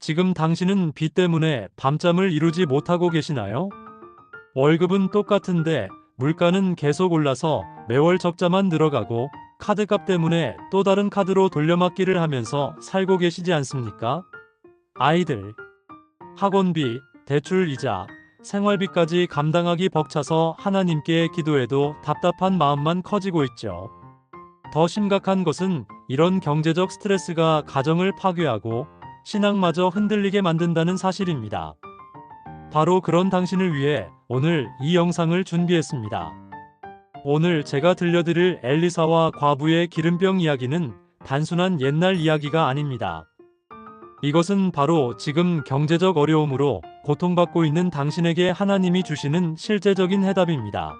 지금 당신은 빚 때문에 밤잠을 이루지 못하고 계시나요? 월급은 똑같은데 물가는 계속 올라서 매월 적자만 늘어가고 카드값 때문에 또 다른 카드로 돌려막기를 하면서 살고 계시지 않습니까? 아이들, 학원비, 대출 이자, 생활비까지 감당하기 벅차서 하나님께 기도해도 답답한 마음만 커지고 있죠. 더 심각한 것은 이런 경제적 스트레스가 가정을 파괴하고 신앙마저 흔들리게 만든다는 사실입니다. 바로 그런 당신을 위해 오늘 이 영상을 준비했습니다. 오늘 제가 들려드릴 엘리사와 과부의 기름병 이야기는 단순한 옛날 이야기가 아닙니다. 이것은 바로 지금 경제적 어려움으로 고통받고 있는 당신에게 하나님이 주시는 실제적인 해답입니다.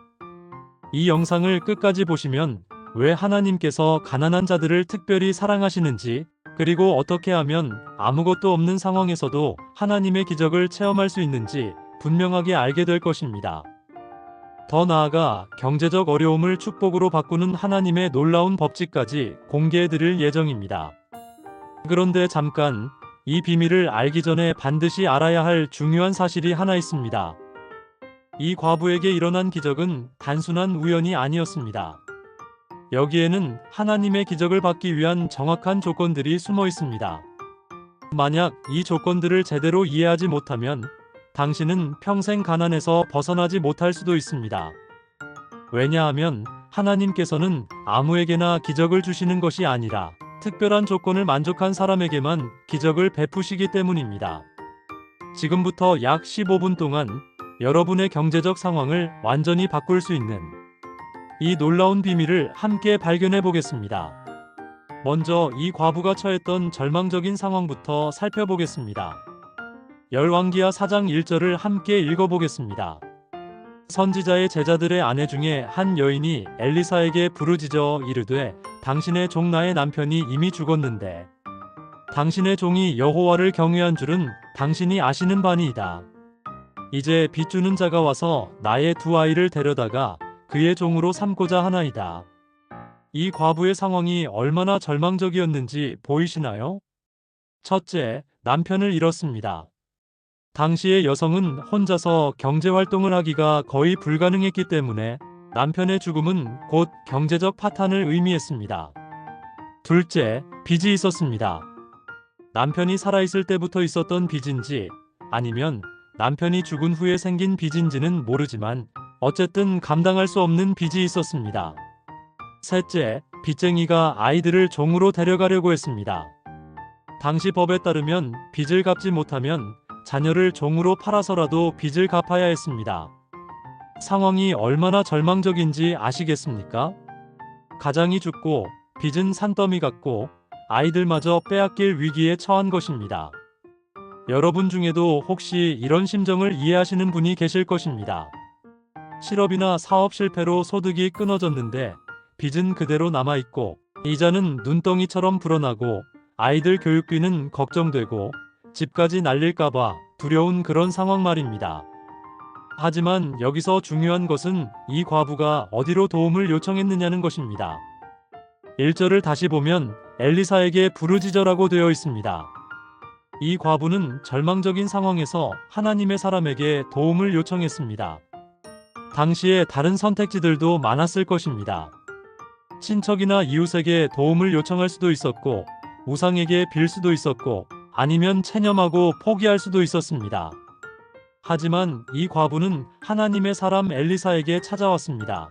이 영상을 끝까지 보시면 왜 하나님께서 가난한 자들을 특별히 사랑하시는지, 그리고 어떻게 하면 아무것도 없는 상황에서도 하나님의 기적을 체험할 수 있는지 분명하게 알게 될 것입니다. 더 나아가 경제적 어려움을 축복으로 바꾸는 하나님의 놀라운 법칙까지 공개해 드릴 예정입니다. 그런데 잠깐, 이 비밀을 알기 전에 반드시 알아야 할 중요한 사실이 하나 있습니다. 이 과부에게 일어난 기적은 단순한 우연이 아니었습니다. 여기에는 하나님의 기적을 받기 위한 정확한 조건들이 숨어 있습니다. 만약 이 조건들을 제대로 이해하지 못하면 당신은 평생 가난에서 벗어나지 못할 수도 있습니다. 왜냐하면 하나님께서는 아무에게나 기적을 주시는 것이 아니라 특별한 조건을 만족한 사람에게만 기적을 베푸시기 때문입니다. 지금부터 약 15분 동안 여러분의 경제적 상황을 완전히 바꿀 수 있는 이 놀라운 비밀을 함께 발견해 보겠습니다. 먼저 이 과부가 처했던 절망적인 상황부터 살펴보겠습니다. 열왕기하 4장 1절을 함께 읽어보겠습니다. 선지자의 제자들의 아내 중에 한 여인이 엘리사에게 부르짖어 이르되 당신의 종 나의 남편이 이미 죽었는데 당신의 종이 여호와를 경외한 줄은 당신이 아시는 바니이다. 이제 빚 주는 자가 와서 나의 두 아이를 데려다가 그의 종으로 삼고자 하나이다. 이 과부의 상황이 얼마나 절망적이었는지 보이시나요? 첫째, 남편을 잃었습니다. 당시의 여성은 혼자서 경제활동을 하기가 거의 불가능했기 때문에 남편의 죽음은 곧 경제적 파탄을 의미했습니다. 둘째, 빚이 있었습니다. 남편이 살아있을 때부터 있었던 빚인지 아니면 남편이 죽은 후에 생긴 빚인지는 모르지만 어쨌든 감당할 수 없는 빚이 있었습니다. 셋째, 빚쟁이가 아이들을 종으로 데려가려고 했습니다. 당시 법에 따르면 빚을 갚지 못하면 자녀를 종으로 팔아서라도 빚을 갚아야 했습니다. 상황이 얼마나 절망적인지 아시겠습니까? 가장이 죽고 빚은 산더미 같고 아이들마저 빼앗길 위기에 처한 것입니다. 여러분 중에도 혹시 이런 심정을 이해하시는 분이 계실 것입니다. 실업이나 사업 실패로 소득이 끊어졌는데 빚은 그대로 남아있고 이자는 눈덩이처럼 불어나고 아이들 교육비는 걱정되고 집까지 날릴까봐 두려운 그런 상황 말입니다. 하지만 여기서 중요한 것은 이 과부가 어디로 도움을 요청했느냐는 것입니다. 1절을 다시 보면 엘리사에게 부르짖으라고 되어 있습니다. 이 과부는 절망적인 상황에서 하나님의 사람에게 도움을 요청했습니다. 당시에 다른 선택지들도 많았을 것입니다. 친척이나 이웃에게 도움을 요청할 수도 있었고 우상에게 빌 수도 있었고 아니면 체념하고 포기할 수도 있었습니다. 하지만 이 과부는 하나님의 사람 엘리사에게 찾아왔습니다.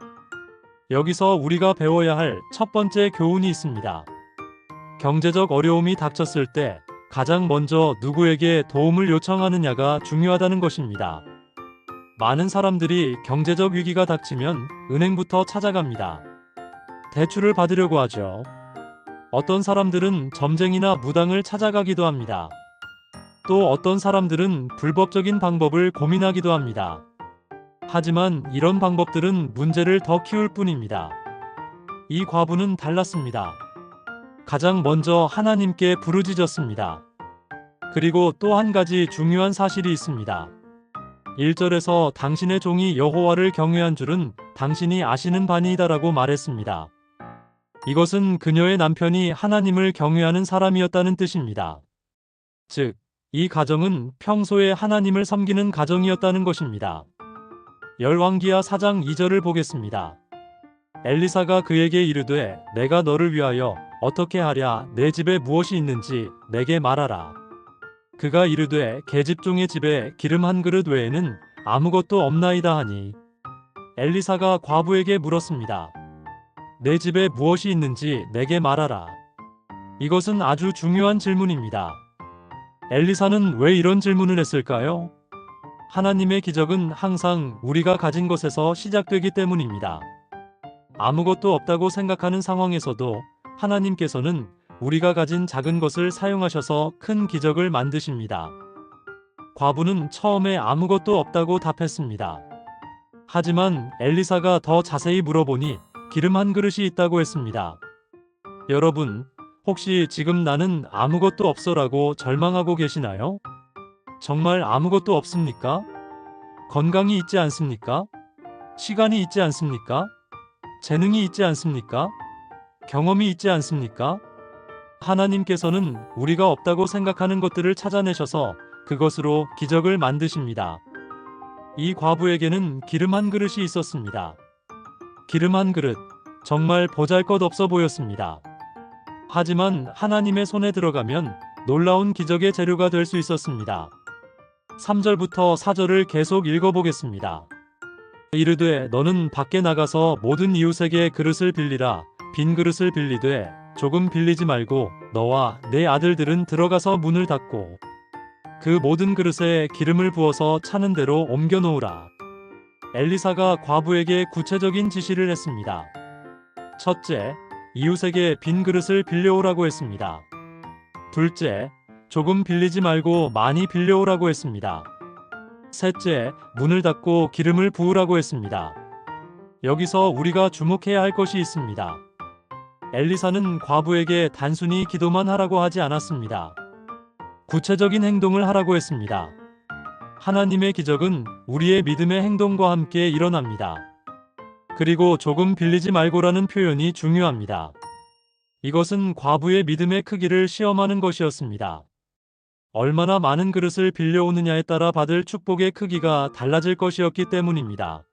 여기서 우리가 배워야 할 첫 번째 교훈이 있습니다. 경제적 어려움이 닥쳤을 때 가장 먼저 누구에게 도움을 요청하느냐가 중요하다는 것입니다. 많은 사람들이 경제적 위기가 닥치면 은행부터 찾아갑니다. 대출을 받으려고 하죠. 어떤 사람들은 점쟁이나 무당을 찾아가기도 합니다. 또 어떤 사람들은 불법적인 방법을 고민하기도 합니다. 하지만 이런 방법들은 문제를 더 키울 뿐입니다. 이 과부는 달랐습니다. 가장 먼저 하나님께 부르짖었습니다. 그리고 또 한 가지 중요한 사실이 있습니다. 1절에서 당신의 종이 여호와를 경외한 줄은 당신이 아시는 바니이다라고 말했습니다. 이것은 그녀의 남편이 하나님을 경외하는 사람이었다는 뜻입니다. 즉, 이 가정은 평소에 하나님을 섬기는 가정이었다는 것입니다. 열왕기하 4장 2절을 보겠습니다. 엘리사가 그에게 이르되 내가 너를 위하여 어떻게 하랴 내 집에 무엇이 있는지 내게 말하라. 그가 이르되 계집종의 집에 기름 한 그릇 외에는 아무것도 없나이다 하니 엘리사가 과부에게 물었습니다. 내 집에 무엇이 있는지 내게 말하라. 이것은 아주 중요한 질문입니다. 엘리사는 왜 이런 질문을 했을까요? 하나님의 기적은 항상 우리가 가진 것에서 시작되기 때문입니다. 아무것도 없다고 생각하는 상황에서도 하나님께서는 우리가 가진 작은 것을 사용하셔서 큰 기적을 만드십니다. 과부는 처음에 아무것도 없다고 답했습니다. 하지만 엘리사가 더 자세히 물어보니 기름 한 그릇이 있다고 했습니다. 여러분, 혹시 지금 나는 아무것도 없어라고 절망하고 계시나요? 정말 아무것도 없습니까? 건강이 있지 않습니까? 시간이 있지 않습니까? 재능이 있지 않습니까? 경험이 있지 않습니까? 하나님께서는 우리가 없다고 생각하는 것들을 찾아내셔서 그것으로 기적을 만드십니다. 이 과부에게는 기름 한 그릇이 있었습니다. 기름 한 그릇, 정말 보잘것없어 보였습니다. 하지만 하나님의 손에 들어가면 놀라운 기적의 재료가 될 수 있었습니다. 3절부터 4절을 계속 읽어보겠습니다. 이르되 너는 밖에 나가서 모든 이웃에게 그릇을 빌리라. 빈 그릇을 빌리되 조금 빌리지 말고 너와 내 아들들은 들어가서 문을 닫고 그 모든 그릇에 기름을 부어서 차는 대로 옮겨 놓으라. 엘리사가 과부에게 구체적인 지시를 했습니다. 첫째, 이웃에게 빈 그릇을 빌려오라고 했습니다. 둘째, 조금 빌리지 말고 많이 빌려오라고 했습니다. 셋째, 문을 닫고 기름을 부으라고 했습니다. 여기서 우리가 주목해야 할 것이 있습니다. 엘리사는 과부에게 단순히 기도만 하라고 하지 않았습니다. 구체적인 행동을 하라고 했습니다. 하나님의 기적은 우리의 믿음의 행동과 함께 일어납니다. 그리고 조금 빌리지 말고라는 표현이 중요합니다. 이것은 과부의 믿음의 크기를 시험하는 것이었습니다. 얼마나 많은 그릇을 빌려오느냐에 따라 받을 축복의 크기가 달라질 것이었기 때문입니다.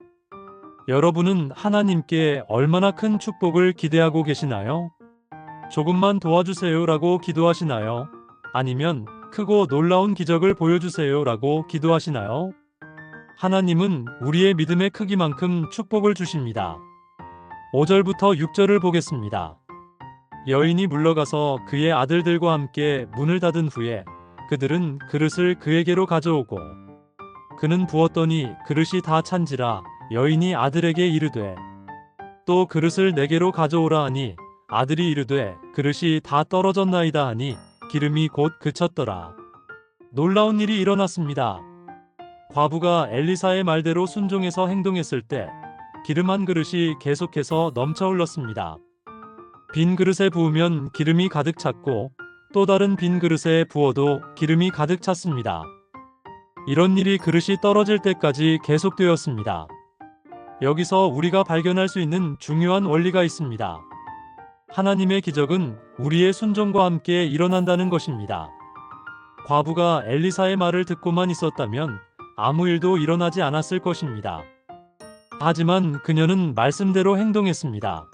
여러분은 하나님께 얼마나 큰 축복을 기대하고 계시나요? 조금만 도와주세요라고 기도하시나요? 아니면 크고 놀라운 기적을 보여주세요라고 기도하시나요? 하나님은 우리의 믿음의 크기만큼 축복을 주십니다. 5절부터 6절을 보겠습니다. 여인이 물러가서 그의 아들들과 함께 문을 닫은 후에 그들은 그릇을 그에게로 가져오고 그는 부었더니 그릇이 다 찬지라. 여인이 아들에게 이르되 또 그릇을 내게로 가져오라 하니 아들이 이르되 그릇이 다 떨어졌나이다 하니 기름이 곧 그쳤더라. 놀라운 일이 일어났습니다. 과부가 엘리사의 말대로 순종해서 행동했을 때 기름 한 그릇이 계속해서 넘쳐 흘렀습니다. 빈 그릇에 부으면 기름이 가득 찼고 또 다른 빈 그릇에 부어도 기름이 가득 찼습니다. 이런 일이 그릇이 떨어질 때까지 계속되었습니다. 여기서 우리가 발견할 수 있는 중요한 원리가 있습니다. 하나님의 기적은 우리의 순종과 함께 일어난다는 것입니다. 과부가 엘리사의 말을 듣고만 있었다면 아무 일도 일어나지 않았을 것입니다. 하지만 그녀는 말씀대로 행동했습니다.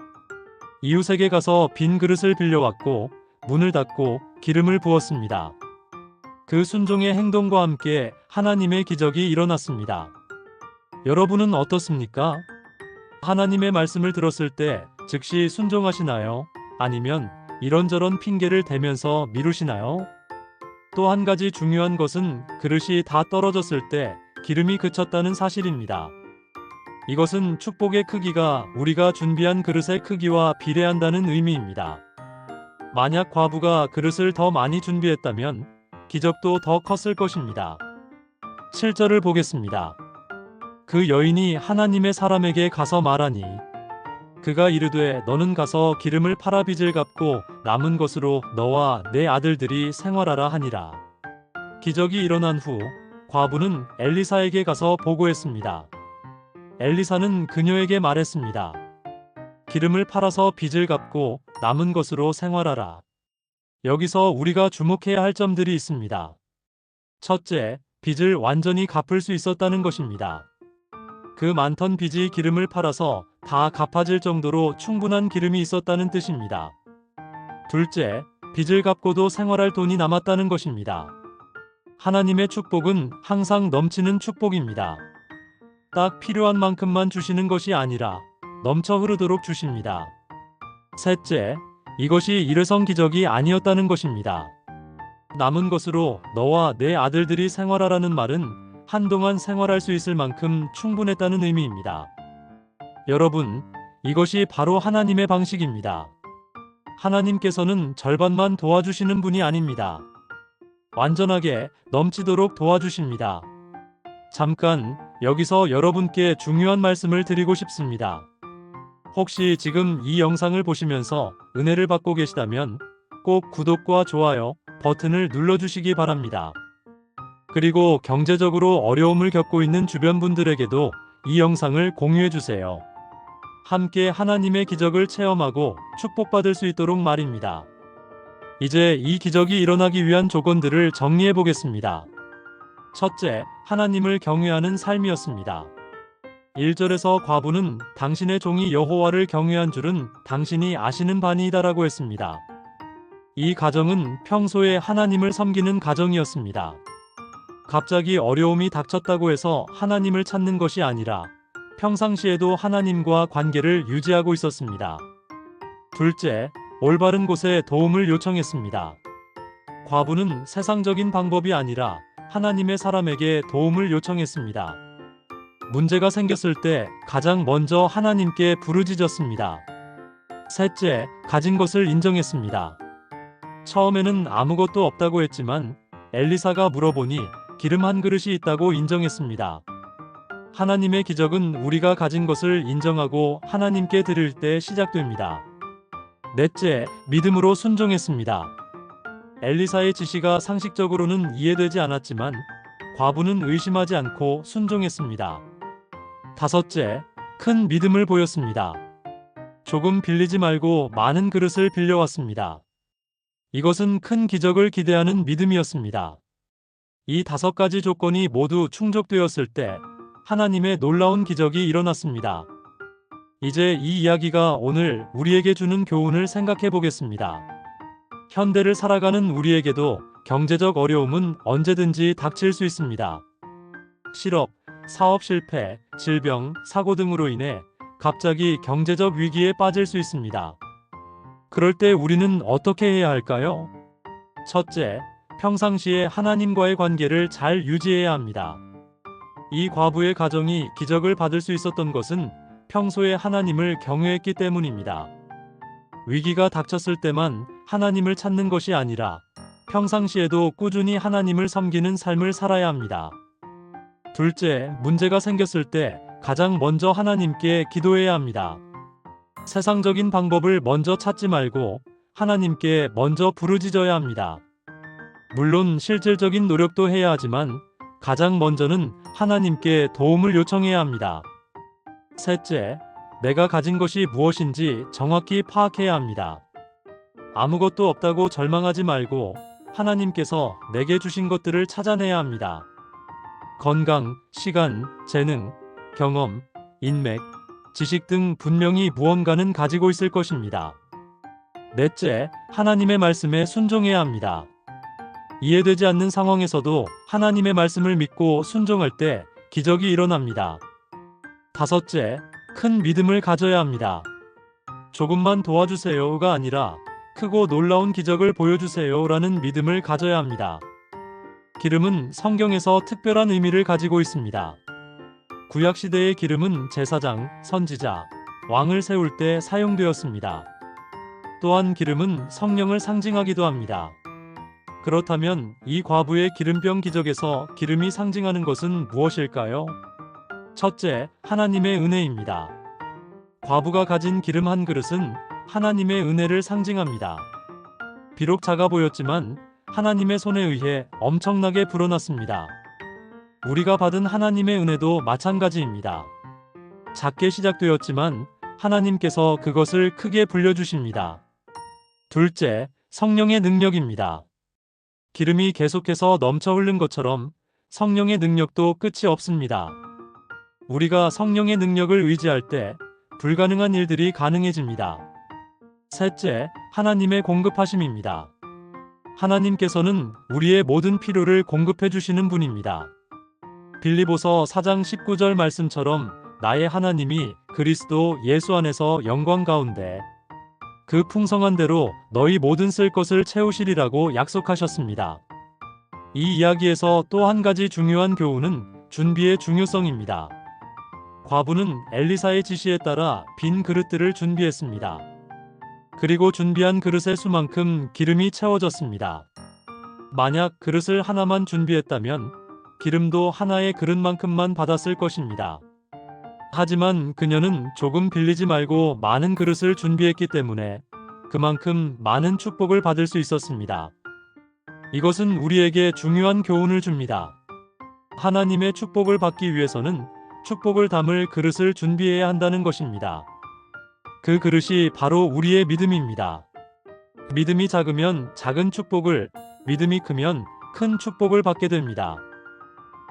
이웃에게 가서 빈 그릇을 빌려왔고 문을 닫고 기름을 부었습니다. 그 순종의 행동과 함께 하나님의 기적이 일어났습니다. 여러분은 어떻습니까? 하나님의 말씀을 들었을 때 즉시 순종하시나요? 아니면 이런저런 핑계를 대면서 미루시나요? 또 한 가지 중요한 것은 그릇이 다 떨어졌을 때 기름이 그쳤다는 사실입니다. 이것은 축복의 크기가 우리가 준비한 그릇의 크기와 비례한다는 의미입니다. 만약 과부가 그릇을 더 많이 준비했다면 기적도 더 컸을 것입니다. 7절을 보겠습니다. 그 여인이 하나님의 사람에게 가서 말하니 그가 이르되 너는 가서 기름을 팔아 빚을 갚고 남은 것으로 너와 내 아들들이 생활하라 하니라. 기적이 일어난 후 과부는 엘리사에게 가서 보고했습니다. 엘리사는 그녀에게 말했습니다. 기름을 팔아서 빚을 갚고 남은 것으로 생활하라. 여기서 우리가 주목해야 할 점들이 있습니다. 첫째, 빚을 완전히 갚을 수 있었다는 것입니다. 그 많던 빚이 기름을 팔아서 다 갚아질 정도로 충분한 기름이 있었다는 뜻입니다. 둘째, 빚을 갚고도 생활할 돈이 남았다는 것입니다. 하나님의 축복은 항상 넘치는 축복입니다. 딱 필요한 만큼만 주시는 것이 아니라 넘쳐 흐르도록 주십니다. 셋째, 이것이 일회성 기적이 아니었다는 것입니다. 남은 것으로 너와 내 아들들이 생활하라는 말은 한동안 생활할 수 있을 만큼 충분했다는 의미입니다. 여러분, 이것이 바로 하나님의 방식입니다. 하나님께서는 절반만 도와주시는 분이 아닙니다. 완전하게 넘치도록 도와주십니다. 잠깐 여기서 여러분께 중요한 말씀을 드리고 싶습니다. 혹시 지금 이 영상을 보시면서 은혜를 받고 계시다면 꼭 구독과 좋아요 버튼을 눌러주시기 바랍니다. 그리고 경제적으로 어려움을 겪고 있는 주변 분들에게도 이 영상을 공유해주세요. 함께 하나님의 기적을 체험하고 축복받을 수 있도록 말입니다. 이제 이 기적이 일어나기 위한 조건들을 정리해 보겠습니다. 첫째, 하나님을 경외하는 삶이었습니다. 1절에서 과부는 당신의 종이 여호와를 경외한 줄은 당신이 아시는 바니이다라고 했습니다. 이 가정은 평소에 하나님을 섬기는 가정이었습니다. 갑자기 어려움이 닥쳤다고 해서 하나님을 찾는 것이 아니라 평상시에도 하나님과 관계를 유지하고 있었습니다. 둘째, 올바른 곳에 도움을 요청했습니다. 과부는 세상적인 방법이 아니라 하나님의 사람에게 도움을 요청했습니다. 문제가 생겼을 때 가장 먼저 하나님께 부르짖었습니다. 셋째, 가진 것을 인정했습니다. 처음에는 아무것도 없다고 했지만 엘리사가 물어보니 기름 한 그릇이 있다고 인정했습니다. 하나님의 기적은 우리가 가진 것을 인정하고 하나님께 드릴 때 시작됩니다. 넷째, 믿음으로 순종했습니다. 엘리사의 지시가 상식적으로는 이해되지 않았지만 과부는 의심하지 않고 순종했습니다. 다섯째, 큰 믿음을 보였습니다. 조금 빌리지 말고 많은 그릇을 빌려왔습니다. 이것은 큰 기적을 기대하는 믿음이었습니다. 이 5가지 조건이 모두 충족되었을 때 하나님의 놀라운 기적이 일어났습니다. 이제 이 이야기가 오늘 우리에게 주는 교훈을 생각해 보겠습니다. 현대를 살아가는 우리에게도 경제적 어려움은 언제든지 닥칠 수 있습니다. 실업, 사업 실패, 질병, 사고 등으로 인해 갑자기 경제적 위기에 빠질 수 있습니다. 그럴 때 우리는 어떻게 해야 할까요? 첫째, 평상시에 하나님과의 관계를 잘 유지해야 합니다. 이 과부의 가정이 기적을 받을 수 있었던 것은 평소에 하나님을 경외했기 때문입니다. 위기가 닥쳤을 때만 하나님을 찾는 것이 아니라 평상시에도 꾸준히 하나님을 섬기는 삶을 살아야 합니다. 둘째, 문제가 생겼을 때 가장 먼저 하나님께 기도해야 합니다. 세상적인 방법을 먼저 찾지 말고 하나님께 먼저 부르짖어야 합니다. 물론 실질적인 노력도 해야 하지만 가장 먼저는 하나님께 도움을 요청해야 합니다. 셋째, 내가 가진 것이 무엇인지 정확히 파악해야 합니다. 아무것도 없다고 절망하지 말고 하나님께서 내게 주신 것들을 찾아내야 합니다. 건강, 시간, 재능, 경험, 인맥, 지식 등 분명히 무언가는 가지고 있을 것입니다. 넷째, 하나님의 말씀에 순종해야 합니다. 이해되지 않는 상황에서도 하나님의 말씀을 믿고 순종할 때 기적이 일어납니다. 다섯째, 큰 믿음을 가져야 합니다. 조금만 도와주세요가 아니라 크고 놀라운 기적을 보여주세요라는 믿음을 가져야 합니다. 기름은 성경에서 특별한 의미를 가지고 있습니다. 구약시대의 기름은 제사장, 선지자, 왕을 세울 때 사용되었습니다. 또한 기름은 성령을 상징하기도 합니다. 그렇다면 이 과부의 기름병 기적에서 기름이 상징하는 것은 무엇일까요? 첫째, 하나님의 은혜입니다. 과부가 가진 기름 한 그릇은 하나님의 은혜를 상징합니다. 비록 작아 보였지만 하나님의 손에 의해 엄청나게 불어났습니다. 우리가 받은 하나님의 은혜도 마찬가지입니다. 작게 시작되었지만 하나님께서 그것을 크게 불려주십니다. 둘째, 성령의 능력입니다. 기름이 계속해서 넘쳐 흐른 것처럼 성령의 능력도 끝이 없습니다. 우리가 성령의 능력을 의지할 때 불가능한 일들이 가능해집니다. 셋째, 하나님의 공급하심입니다. 하나님께서는 우리의 모든 필요를 공급해 주시는 분입니다. 빌립보서 4장 19절 말씀처럼 나의 하나님이 그리스도 예수 안에서 영광 가운데 그 풍성한 대로 너희 모든 쓸 것을 채우시리라고 약속하셨습니다. 이 이야기에서 또 한 가지 중요한 교훈은 준비의 중요성입니다. 과부는 엘리사의 지시에 따라 빈 그릇들을 준비했습니다. 그리고 준비한 그릇의 수만큼 기름이 채워졌습니다. 만약 그릇을 하나만 준비했다면 기름도 하나의 그릇만큼만 받았을 것입니다. 하지만 그녀는 조금 빌리지 말고 많은 그릇을 준비했기 때문에 그만큼 많은 축복을 받을 수 있었습니다. 이것은 우리에게 중요한 교훈을 줍니다. 하나님의 축복을 받기 위해서는 축복을 담을 그릇을 준비해야 한다는 것입니다. 그 그릇이 바로 우리의 믿음입니다. 믿음이 작으면 작은 축복을, 믿음이 크면 큰 축복을 받게 됩니다.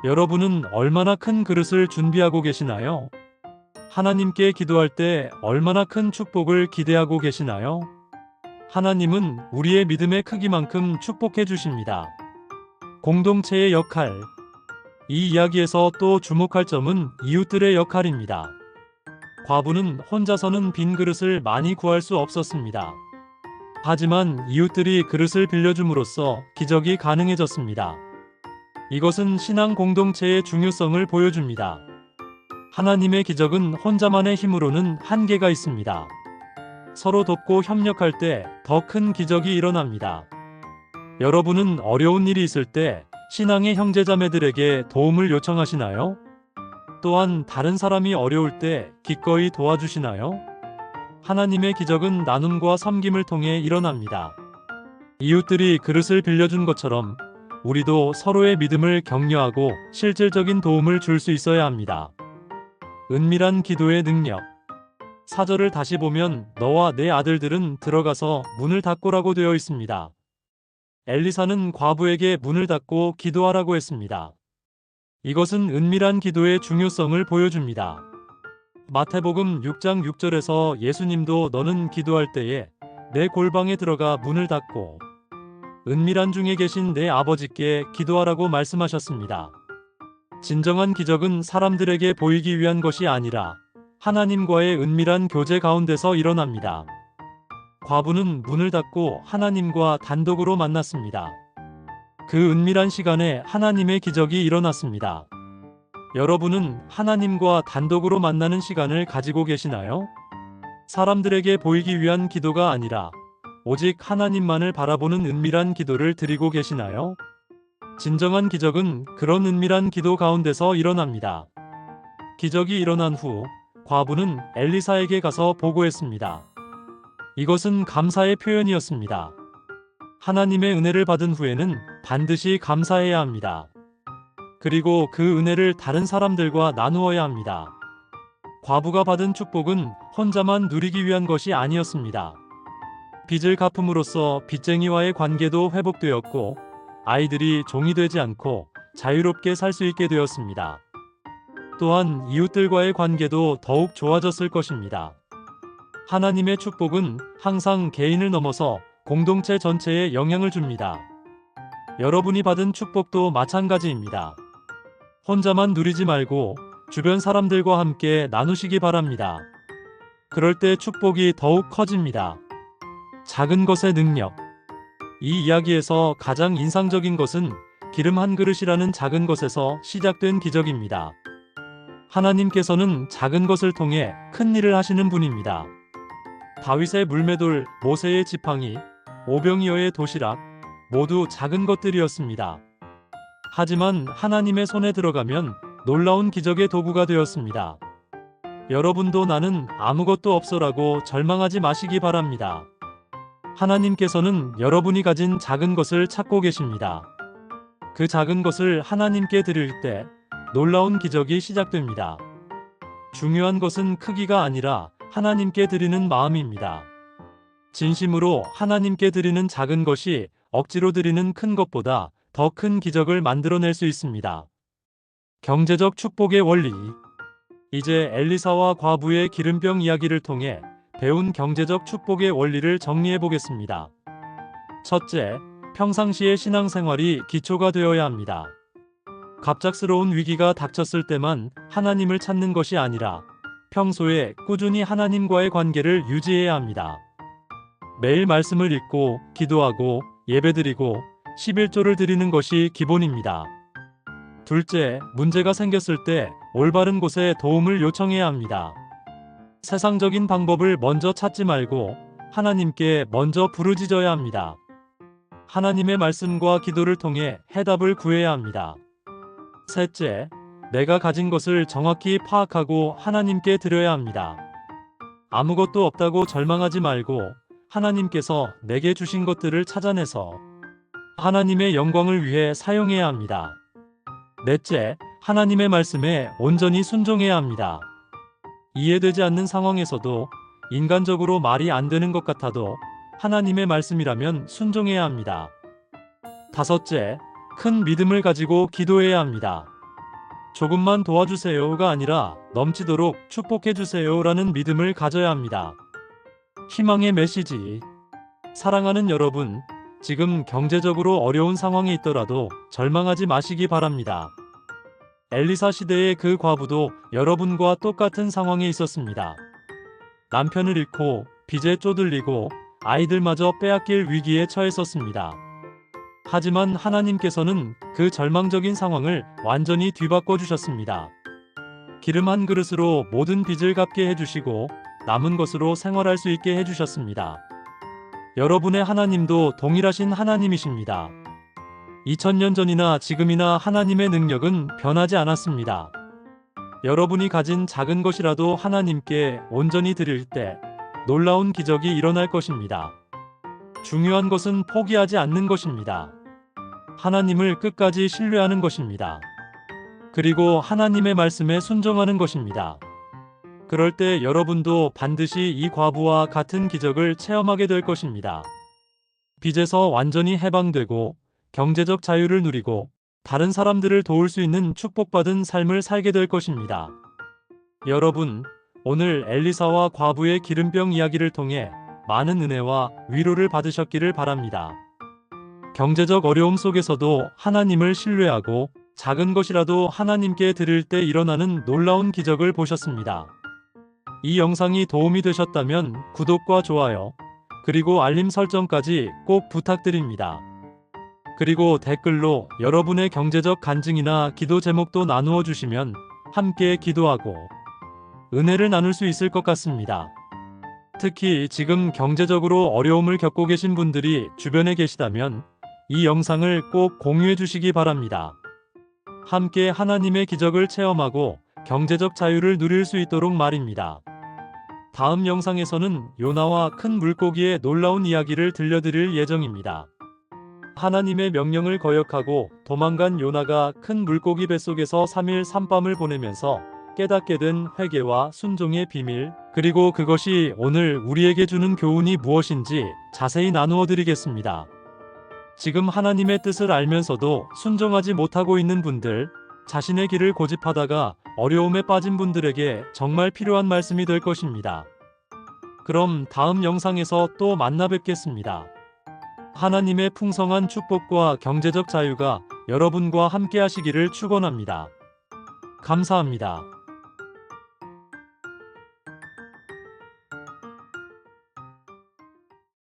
여러분은 얼마나 큰 그릇을 준비하고 계시나요? 하나님께 기도할 때 얼마나 큰 축복을 기대하고 계시나요? 하나님은 우리의 믿음의 크기만큼 축복해 주십니다. 공동체의 역할. 이 이야기에서 또 주목할 점은 이웃들의 역할입니다. 과부는 혼자서는 빈 그릇을 많이 구할 수 없었습니다. 하지만 이웃들이 그릇을 빌려줌으로써 기적이 가능해졌습니다. 이것은 신앙 공동체의 중요성을 보여줍니다. 하나님의 기적은 혼자만의 힘으로는 한계가 있습니다. 서로 돕고 협력할 때 더 큰 기적이 일어납니다. 여러분은 어려운 일이 있을 때 신앙의 형제자매들에게 도움을 요청하시나요? 또한 다른 사람이 어려울 때 기꺼이 도와주시나요? 하나님의 기적은 나눔과 섬김을 통해 일어납니다. 이웃들이 그릇을 빌려준 것처럼 우리도 서로의 믿음을 격려하고 실질적인 도움을 줄 수 있어야 합니다. 은밀한 기도의 능력. 4절을 다시 보면 너와 내 아들들은 들어가서 문을 닫고라고 되어 있습니다. 엘리사는 과부에게 문을 닫고 기도하라고 했습니다. 이것은 은밀한 기도의 중요성을 보여줍니다. 마태복음 6장 6절에서 예수님도 너는 기도할 때에 내 골방에 들어가 문을 닫고 은밀한 중에 계신 내 아버지께 기도하라고 말씀하셨습니다. 진정한 기적은 사람들에게 보이기 위한 것이 아니라 하나님과의 은밀한 교제 가운데서 일어납니다. 과부는 문을 닫고 하나님과 단독으로 만났습니다. 그 은밀한 시간에 하나님의 기적이 일어났습니다. 여러분은 하나님과 단독으로 만나는 시간을 가지고 계시나요? 사람들에게 보이기 위한 기도가 아니라 오직 하나님만을 바라보는 은밀한 기도를 드리고 계시나요? 진정한 기적은 그런 은밀한 기도 가운데서 일어납니다. 기적이 일어난 후 과부는 엘리사에게 가서 보고했습니다. 이것은 감사의 표현이었습니다. 하나님의 은혜를 받은 후에는 반드시 감사해야 합니다. 그리고 그 은혜를 다른 사람들과 나누어야 합니다. 과부가 받은 축복은 혼자만 누리기 위한 것이 아니었습니다. 빚을 갚음으로써 빚쟁이와의 관계도 회복되었고 아이들이 종이 되지 않고 자유롭게 살 수 있게 되었습니다. 또한 이웃들과의 관계도 더욱 좋아졌을 것입니다. 하나님의 축복은 항상 개인을 넘어서 공동체 전체에 영향을 줍니다. 여러분이 받은 축복도 마찬가지입니다. 혼자만 누리지 말고 주변 사람들과 함께 나누시기 바랍니다. 그럴 때 축복이 더욱 커집니다. 작은 것의 능력. 이 이야기에서 가장 인상적인 것은 기름 한 그릇이라는 작은 것에서 시작된 기적입니다. 하나님께서는 작은 것을 통해 큰 일을 하시는 분입니다. 다윗의 물매돌, 모세의 지팡이, 오병이어의 도시락 모두 작은 것들이었습니다. 하지만 하나님의 손에 들어가면 놀라운 기적의 도구가 되었습니다. 여러분도 나는 아무것도 없어라고 절망하지 마시기 바랍니다. 하나님께서는 여러분이 가진 작은 것을 찾고 계십니다. 그 작은 것을 하나님께 드릴 때 놀라운 기적이 시작됩니다. 중요한 것은 크기가 아니라 하나님께 드리는 마음입니다. 진심으로 하나님께 드리는 작은 것이 억지로 드리는 큰 것보다 더 큰 기적을 만들어낼 수 있습니다. 경제적 축복의 원리. 이제 엘리사와 과부의 기름병 이야기를 통해 배운 경제적 축복의 원리를 정리해 보겠습니다. 첫째, 평상시의 신앙생활이 기초가 되어야 합니다. 갑작스러운 위기가 닥쳤을 때만 하나님을 찾는 것이 아니라 평소에 꾸준히 하나님과의 관계를 유지해야 합니다. 매일 말씀을 읽고 기도하고 예배드리고 11조를 드리는 것이 기본입니다. 둘째, 문제가 생겼을 때 올바른 곳에 도움을 요청해야 합니다. 세상적인 방법을 먼저 찾지 말고 하나님께 먼저 부르짖어야 합니다. 하나님의 말씀과 기도를 통해 해답을 구해야 합니다. 셋째, 내가 가진 것을 정확히 파악하고 하나님께 드려야 합니다. 아무것도 없다고 절망하지 말고 하나님께서 내게 주신 것들을 찾아내서 하나님의 영광을 위해 사용해야 합니다. 넷째, 하나님의 말씀에 온전히 순종해야 합니다. 이해되지 않는 상황에서도 인간적으로 말이 안 되는 것 같아도 하나님의 말씀이라면 순종해야 합니다. 다섯째, 큰 믿음을 가지고 기도해야 합니다. 조금만 도와주세요가 아니라 넘치도록 축복해주세요라는 믿음을 가져야 합니다. 희망의 메시지. 사랑하는 여러분, 지금 경제적으로 어려운 상황에 있더라도 절망하지 마시기 바랍니다. 엘리사 시대의 그 과부도 여러분과 똑같은 상황에 있었습니다. 남편을 잃고 빚에 쪼들리고 아이들마저 빼앗길 위기에 처했었습니다. 하지만 하나님께서는 그 절망적인 상황을 완전히 뒤바꿔 주셨습니다. 기름 한 그릇으로 모든 빚을 갚게 해주시고 남은 것으로 생활할 수 있게 해주셨습니다. 여러분의 하나님도 동일하신 하나님이십니다. 2000년 전이나 지금이나 하나님의 능력은 변하지 않았습니다. 여러분이 가진 작은 것이라도 하나님께 온전히 드릴 때 놀라운 기적이 일어날 것입니다. 중요한 것은 포기하지 않는 것입니다. 하나님을 끝까지 신뢰하는 것입니다. 그리고 하나님의 말씀에 순종하는 것입니다. 그럴 때 여러분도 반드시 이 과부와 같은 기적을 체험하게 될 것입니다. 빚에서 완전히 해방되고 경제적 자유를 누리고 다른 사람들을 도울 수 있는 축복받은 삶을 살게 될 것입니다. 여러분, 오늘 엘리사와 과부의 기름병 이야기를 통해 많은 은혜와 위로를 받으셨기를 바랍니다. 경제적 어려움 속에서도 하나님을 신뢰하고 작은 것이라도 하나님께 드릴 때 일어나는 놀라운 기적을 보셨습니다. 이 영상이 도움이 되셨다면 구독과 좋아요, 그리고 알림 설정까지 꼭 부탁드립니다. 그리고 댓글로 여러분의 경제적 간증이나 기도 제목도 나누어 주시면 함께 기도하고 은혜를 나눌 수 있을 것 같습니다. 특히 지금 경제적으로 어려움을 겪고 계신 분들이 주변에 계시다면 이 영상을 꼭 공유해 주시기 바랍니다. 함께 하나님의 기적을 체험하고 경제적 자유를 누릴 수 있도록 말입니다. 다음 영상에서는 요나와 큰 물고기의 놀라운 이야기를 들려드릴 예정입니다. 하나님의 명령을 거역하고 도망간 요나가 큰 물고기 뱃속에서 3일 3밤을 보내면서 깨닫게 된 회개와 순종의 비밀, 그리고 그것이 오늘 우리에게 주는 교훈이 무엇인지 자세히 나누어 드리겠습니다. 지금 하나님의 뜻을 알면서도 순종하지 못하고 있는 분들, 자신의 길을 고집하다가 어려움에 빠진 분들에게 정말 필요한 말씀이 될 것입니다. 그럼 다음 영상에서 또 만나 뵙겠습니다. 하나님의 풍성한 축복과 경제적 자유가 여러분과 함께 하시기를 축원합니다. 감사합니다.